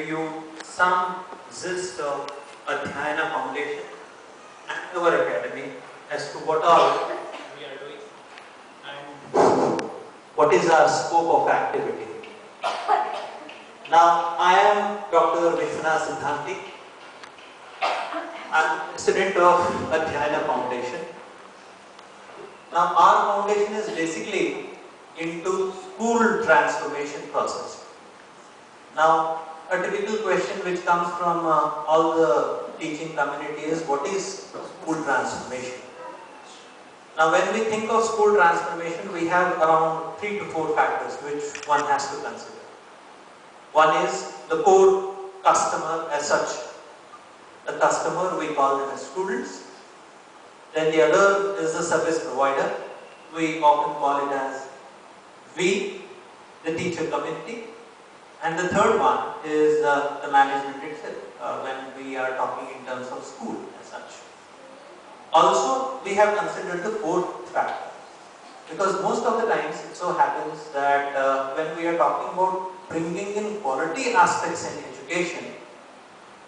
you some gist of Adhyayana Foundation and our academy as to what all we are doing and what is our scope of activity. Now, I am Dr. Vishwanath Siddhanti. I am president of Adhyayana Foundation. Now, our foundation is basically into school transformation process. Now, a typical question which comes from all the teaching community is, what is school transformation? Now, when we think of school transformation, we have around 3 to 4 factors which one has to consider. One is the core customer as such. The customer, we call them as students. Then the other is the service provider. We often call it as we, the teacher community. And the third one is the management itself, when we are talking in terms of school as such. Also, we have considered the fourth factor, because most of the times it so happens that when we are talking about bringing in quality aspects in education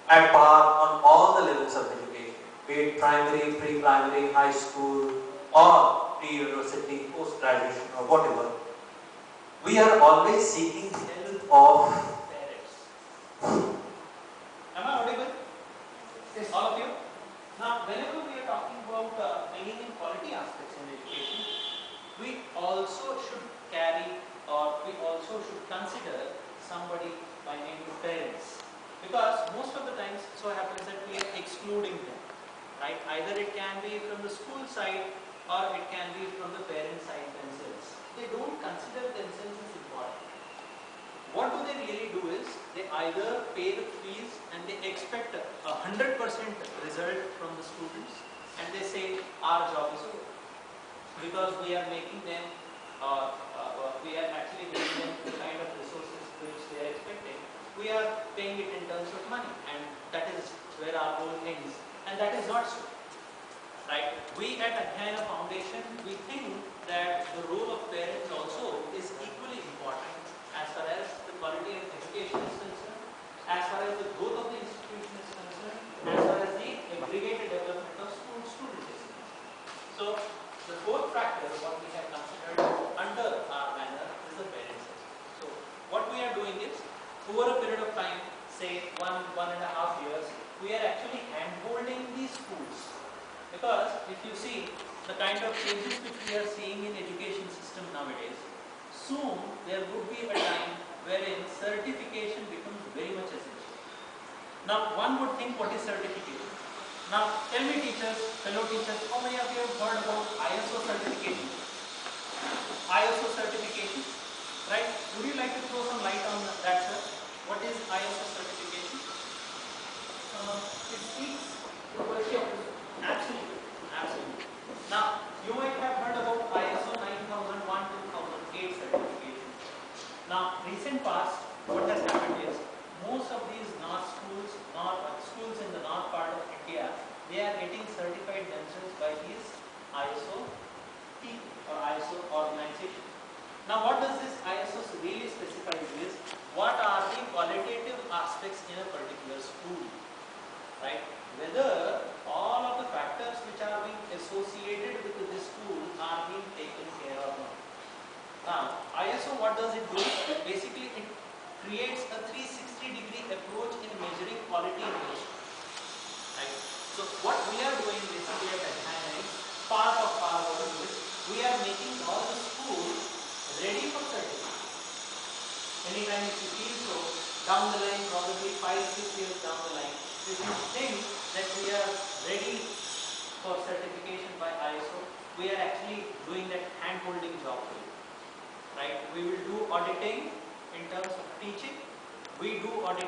at par on all the levels of education, be it primary, pre-primary, high school, or pre-university, post-graduation, or whatever, we are always seeking help of parents. Am I audible? Yes. All of you? Now, whenever we are talking about bringing in quality aspects in education, we also should carry, or we also should consider somebody by name of parents. Because most of the times it so happens that we are excluding them. Right? Either it can be from the school side or it can be from the parent side themselves. They don't consider themselves as important. What do they really do is, they either pay the fees and they expect 100% result from the students, and they say our job is over. Because we are making them, we are actually giving them the kind of resources which they are expecting. We are paying it in terms of money, and that is where our role ends. And that is not so. Right? We at Adhyayana Foundation, we think that the role of parents also is equally important as far as the quality of education is concerned, as far as the growth of the institution is concerned, as far as the aggregated development of students is concerned. So, the fourth factor what we have considered under our banner is the parents. So, what we are doing is, over a period of time, say 1.5 years, we are actually hand-holding these schools. Because if you see the kind of changes which we are seeing in education system nowadays, soon there would be a time wherein certification becomes very much essential. Now, one would think, what is certification? Now, tell me teachers, fellow teachers, how many of you have heard about ISO certification? ISO certification, right? Would you like to throw some light on that, sir? What is ISO certification? It speaks to question. Absolutely, absolutely. Now, you might have heard about ISO 9001-2008 certification. Now, recent past, what has happened is, most of these schools in the north part of India, they are getting certified themselves by these ISO people or ISO organization. Now, what does this ISO really specify is, what are the qualitative aspects in a particular school, right? Whether all of the factors which are being associated with this school are being taken care of. Now, ISO, what does it do? Basically, it creates a 360-degree approach in measuring quality in the school. Right? So, what we are doing basically at Adhyayana is, part of our work is, we are making all the schools ready for certification. Anytime if you feel so, down the line, probably 5-6 years down the line, if you think that we are ready for certification by ISO, we are actually doing that hand-holding job for you. Right? We will do auditing in terms of teaching. We do auditing